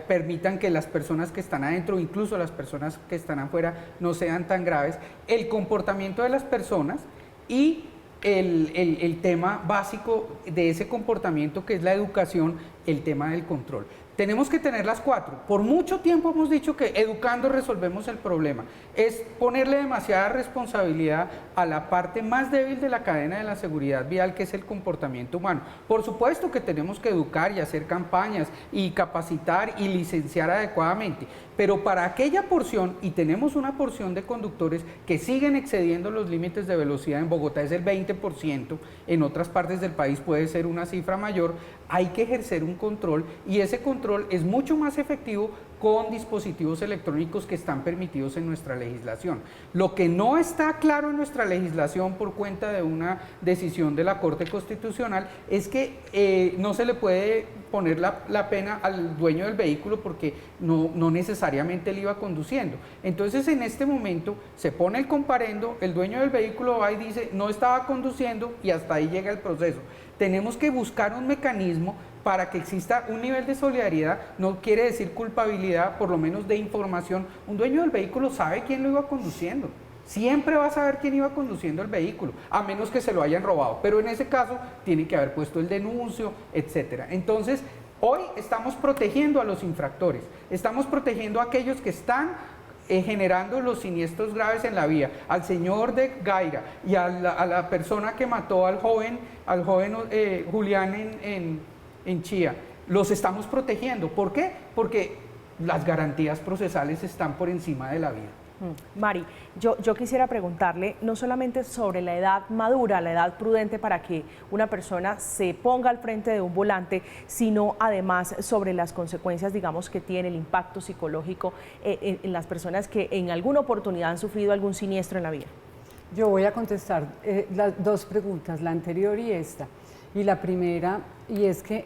permitan que las personas que están adentro, incluso las personas que están afuera, no sean tan graves. El comportamiento de las personas y el tema básico de ese comportamiento, que es la educación, el tema del control. Tenemos que tener las 4. Por mucho tiempo hemos dicho que educando resolvemos el problema. Es ponerle demasiada responsabilidad a la parte más débil de la cadena de la seguridad vial, que es el comportamiento humano. Por supuesto que tenemos que educar y hacer campañas y capacitar y licenciar adecuadamente, pero para aquella porción, y tenemos una porción de conductores que siguen excediendo los límites de velocidad, en Bogotá es el 20%, en otras partes del país puede ser una cifra mayor, hay que ejercer un control, y ese control es mucho más efectivo con dispositivos electrónicos que están permitidos en nuestra legislación. Lo que no está claro en nuestra legislación por cuenta de una decisión de la Corte Constitucional es que no se le puede poner la pena al dueño del vehículo porque no necesariamente él iba conduciendo. Entonces, en este momento se pone el comparendo, el dueño del vehículo va y dice no estaba conduciendo y hasta ahí llega el proceso. Tenemos que buscar un mecanismo para que exista un nivel de solidaridad, no quiere decir culpabilidad, por lo menos de información. Un dueño del vehículo sabe quién lo iba conduciendo, siempre va a saber quién iba conduciendo el vehículo, a menos que se lo hayan robado, pero en ese caso tiene que haber puesto el denuncio, etcétera. Entonces, hoy estamos protegiendo a los infractores, estamos protegiendo a aquellos que están generando los siniestros graves en la vía, al señor de Gaira y a la persona que mató al joven Julián en Chía. Los estamos protegiendo. ¿Por qué? Porque las garantías procesales están por encima de la vida. Mari, yo quisiera preguntarle no solamente sobre la edad madura, la edad prudente para que una persona se ponga al frente de un volante, sino además sobre las consecuencias, digamos, que tiene el impacto psicológico en las personas que en alguna oportunidad han sufrido algún siniestro en la vía. Yo voy a contestar las dos preguntas, la anterior y esta. Y la primera, y es que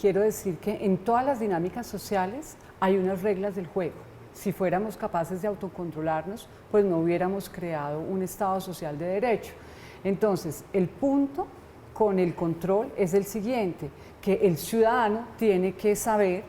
quiero decir que en todas las dinámicas sociales hay unas reglas del juego. Si fuéramos capaces de autocontrolarnos, pues no hubiéramos creado un Estado social de derecho. Entonces, el punto con el control es el siguiente, que el ciudadano tiene que saber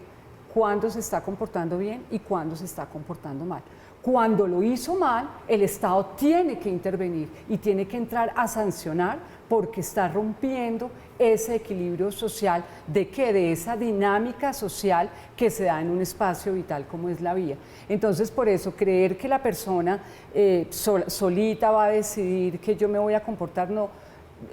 cuándo se está comportando bien y cuándo se está comportando mal. Cuando lo hizo mal, el Estado tiene que intervenir y tiene que entrar a sancionar porque está rompiendo ese equilibrio social de esa dinámica social que se da en un espacio vital como es la vía. Entonces, por eso, creer que la persona solita va a decidir que yo me voy a comportar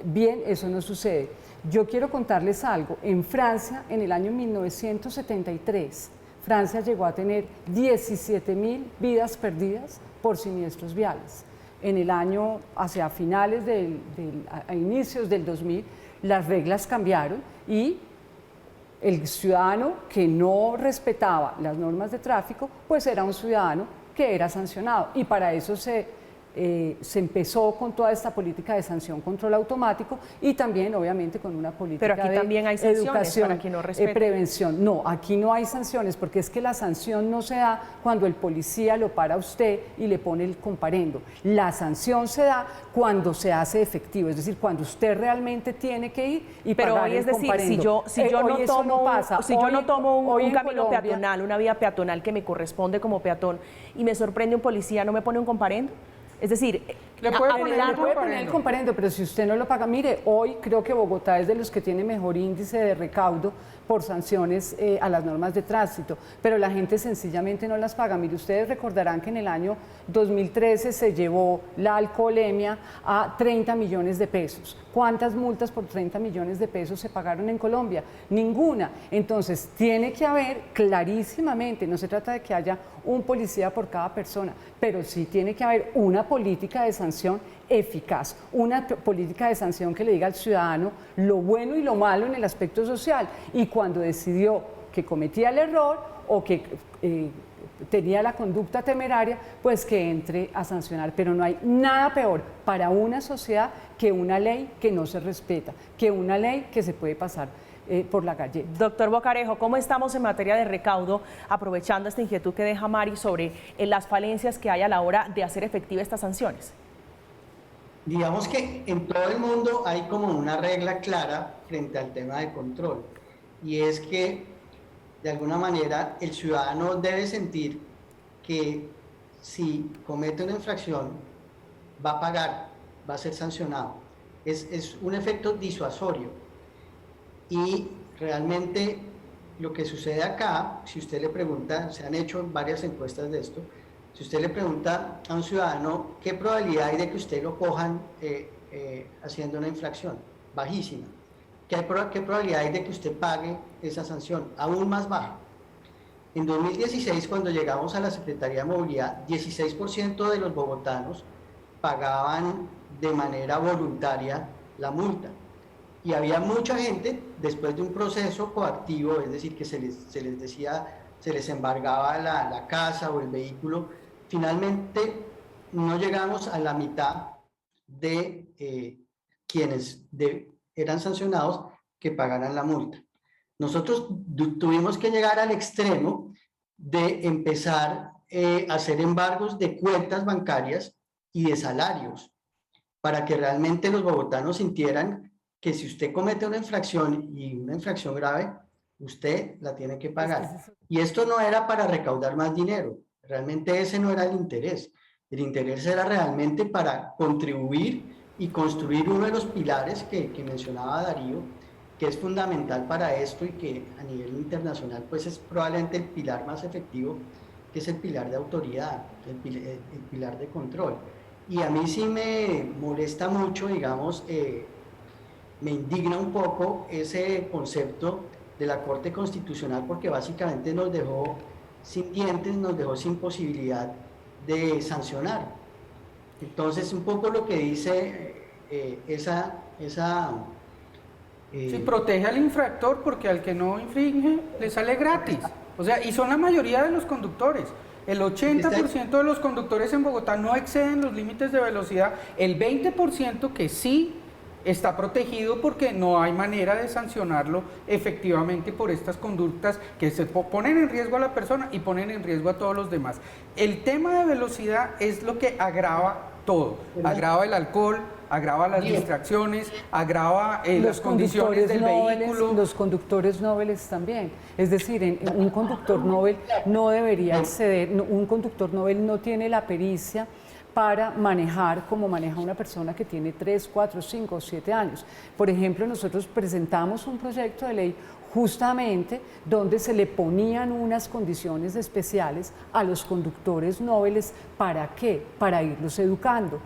bien, eso no sucede. Yo quiero contarles algo. En Francia, en el año 1973, Francia llegó a tener 17.000 vidas perdidas por siniestros viales. En el año, hacia finales a inicios del 2000, las reglas cambiaron y el ciudadano que no respetaba las normas de tráfico, pues era un ciudadano que era sancionado. Y para eso se empezó con toda esta política de sanción control automático y también obviamente con una política Pero aquí de también hay sanciones educación, para quien no respete. prevención. No, aquí no hay sanciones porque es que la sanción no se da cuando el policía lo para a usted y le pone el comparendo. La sanción se da cuando se hace efectivo, es decir, cuando usted realmente tiene que ir y pero pagar hoy es el decir, comparendo. si yo no tomo un camino Colombia, peatonal, una vía peatonal que me corresponde como peatón y me sorprende un policía, ¿no me pone un comparendo? Es decir, Le puede poner el comparendo, pero si usted no lo paga, mire, hoy creo que Bogotá es de los que tiene mejor índice de recaudo por sanciones a las normas de tránsito, pero la gente sencillamente no las paga. Mire, ustedes recordarán que en el año 2013 se llevó la alcoholemia a 30 millones de pesos. ¿Cuántas multas por 30 millones de pesos se pagaron en Colombia? Ninguna. Entonces, tiene que haber clarísimamente, no se trata de que haya un policía por cada persona, pero sí tiene que haber una política de sanción eficaz, una política de sanción que le diga al ciudadano lo bueno y lo malo en el aspecto social. Y cuando decidió que cometía el error o que tenía la conducta temeraria, pues que entre a sancionar. Pero no hay nada peor para una sociedad que una ley que no se respeta, que una ley que se puede pasar por la galleta. Doctor Bocarejo, ¿cómo estamos en materia de recaudo, aprovechando esta inquietud que deja Mari sobre las falencias que hay a la hora de hacer efectivas estas sanciones? Digamos que en todo el mundo hay como una regla clara frente al tema de control, y es que de alguna manera el ciudadano debe sentir que si comete una infracción va a pagar, va a ser sancionado. Es un efecto disuasorio. Y realmente lo que sucede acá, si usted le pregunta, se han hecho varias encuestas de esto, si usted le pregunta a un ciudadano qué probabilidad hay de que usted lo cojan haciendo una infracción, bajísima. ¿Qué probabilidad hay de que usted pague esa sanción? Aún más baja. En 2016, cuando llegamos a la Secretaría de Movilidad, 16% de los bogotanos pagaban de manera voluntaria la multa. Y había mucha gente, después de un proceso coactivo, es decir, que se les decía, se les embargaba la casa o el vehículo. Finalmente no llegamos a la mitad de quienes eran sancionados que pagaran la multa. Nosotros tuvimos que llegar al extremo de empezar a hacer embargos de cuentas bancarias y de salarios para que realmente los bogotanos sintieran que si usted comete una infracción y una infracción grave, usted la tiene que pagar. Y esto no era para recaudar más dinero, realmente ese no era el interés. El interés era realmente para contribuir y construir uno de los pilares que mencionaba Darío, que es fundamental para esto y que a nivel internacional pues es probablemente el pilar más efectivo, que es el pilar de autoridad, el pilar de control. Y a mí sí me molesta mucho, digamos, me indigna un poco ese concepto de la Corte Constitucional, porque básicamente nos dejó sin dientes, nos dejó sin posibilidad de sancionar. Entonces, un poco lo que dice Sí, protege al infractor porque al que no infringe le sale gratis. O sea, y son la mayoría de los conductores. El 80% de los conductores en Bogotá no exceden los límites de velocidad. El 20% que sí está protegido porque no hay manera de sancionarlo efectivamente por estas conductas que se ponen en riesgo a la persona y ponen en riesgo a todos los demás. El tema de velocidad es lo que agrava todo. Agrava el alcohol, agrava las distracciones, agrava las condiciones del vehículo. Los conductores nobles también. Es decir, un conductor noble no debería exceder, un conductor noble no tiene la pericia para manejar como maneja una persona que tiene 3, 4, 5 o 7 años. Por ejemplo, nosotros presentamos un proyecto de ley justamente donde se le ponían unas condiciones especiales a los conductores nobles. ¿Para qué? Para irlos educando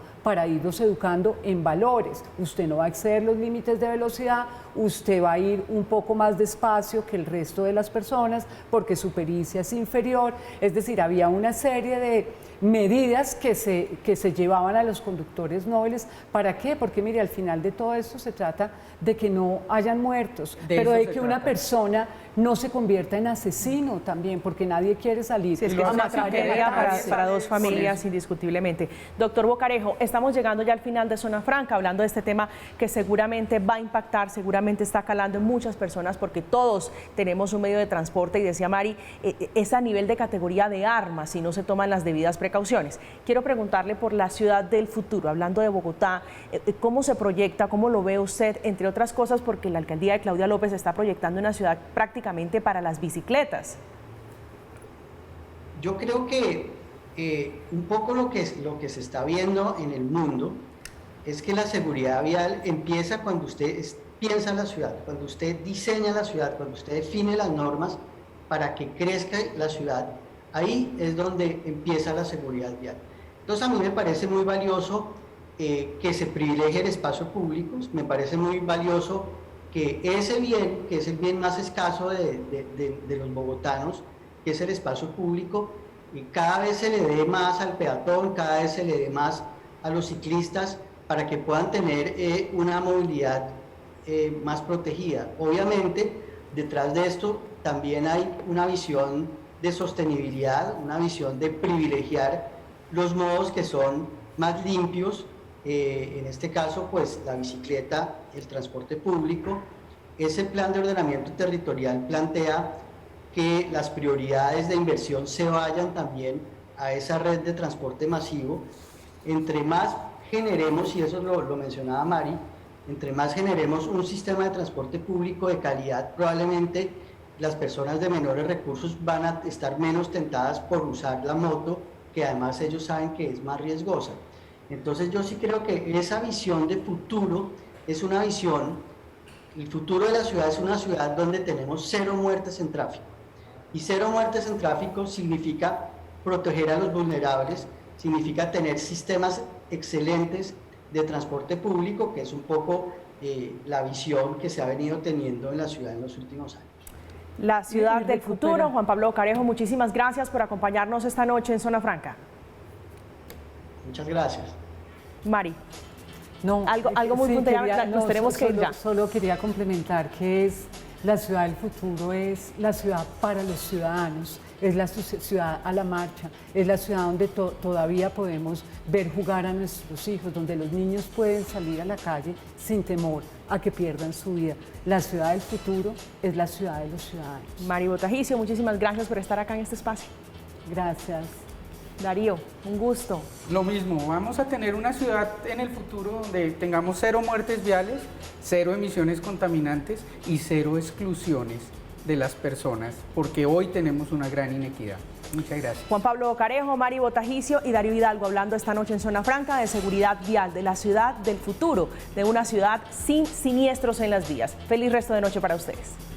en valores. Usted no va a exceder los límites de velocidad, usted va a ir un poco más despacio que el resto de las personas porque su pericia es inferior. Es decir, había una serie de medidas que se llevaban a los conductores nobles. ¿Para qué? Porque mire, al final de todo esto se trata de que no hayan muertos, pero de que una persona no se convierta en asesino también, porque nadie quiere salir. Sí, es que es una tragedia para dos familias, indiscutiblemente. Doctor Bocarejo, estamos llegando ya al final de Zona Franca, hablando de este tema que seguramente va a impactar, seguramente está calando en muchas personas, porque todos tenemos un medio de transporte, y decía Mari, es a nivel de categoría de armas si no se toman las debidas precauciones. Quiero preguntarle por la ciudad del futuro, hablando de Bogotá, ¿cómo se proyecta, cómo lo ve usted, entre otras cosas, porque la alcaldía de Claudia López está proyectando una ciudad prácticamente para las bicicletas? Yo creo que un poco lo que se está viendo en el mundo es que la seguridad vial empieza cuando usted piensa la ciudad, cuando usted diseña la ciudad, cuando usted define las normas para que crezca la ciudad. Ahí es donde empieza la seguridad vial. Entonces a mí me parece muy valioso que se privilegie el espacio público, me parece muy valioso que ese bien, que es el bien más escaso de los bogotanos, que es el espacio público, y cada vez se le dé más al peatón, cada vez se le dé más a los ciclistas para que puedan tener una movilidad más protegida. Obviamente, detrás de esto también hay una visión de sostenibilidad, una visión de privilegiar los modos que son más limpios, en este caso pues la bicicleta, el transporte público. Ese plan de ordenamiento territorial plantea que las prioridades de inversión se vayan también a esa red de transporte masivo. Entre más generemos, y eso lo mencionaba Mari, entre más generemos un sistema de transporte público de calidad, probablemente las personas de menores recursos van a estar menos tentadas por usar la moto, que además ellos saben que es más riesgosa. Entonces yo sí creo que esa visión de futuro es una visión, el futuro de la ciudad es una ciudad donde tenemos 0 muertes en tráfico. Y 0 muertes en tráfico significa proteger a los vulnerables, significa tener sistemas excelentes de transporte público, que es un poco la visión que se ha venido teniendo en la ciudad en los últimos años. La ciudad del futuro. Juan Pablo Bocarejo, muchísimas gracias por acompañarnos esta noche en Zona Franca. Muchas gracias. Mari. No, algo muy puntual, nos tenemos que ir ya. Solo quería complementar que la ciudad del futuro es la ciudad para los ciudadanos, es la ciudad a la marcha, es la ciudad donde todavía podemos ver jugar a nuestros hijos, donde los niños pueden salir a la calle sin temor a que pierdan su vida. La ciudad del futuro es la ciudad de los ciudadanos. Mari Botajicio, muchísimas gracias por estar acá en este espacio. Gracias. Darío, un gusto. Lo mismo, vamos a tener una ciudad en el futuro donde tengamos 0 muertes viales, 0 emisiones contaminantes y 0 exclusiones de las personas, porque hoy tenemos una gran inequidad. Muchas gracias. Juan Pablo Carejo, Mari Botajicio y Darío Hidalgo hablando esta noche en Zona Franca de seguridad vial, de la ciudad del futuro, de una ciudad sin siniestros en las vías. Feliz resto de noche para ustedes.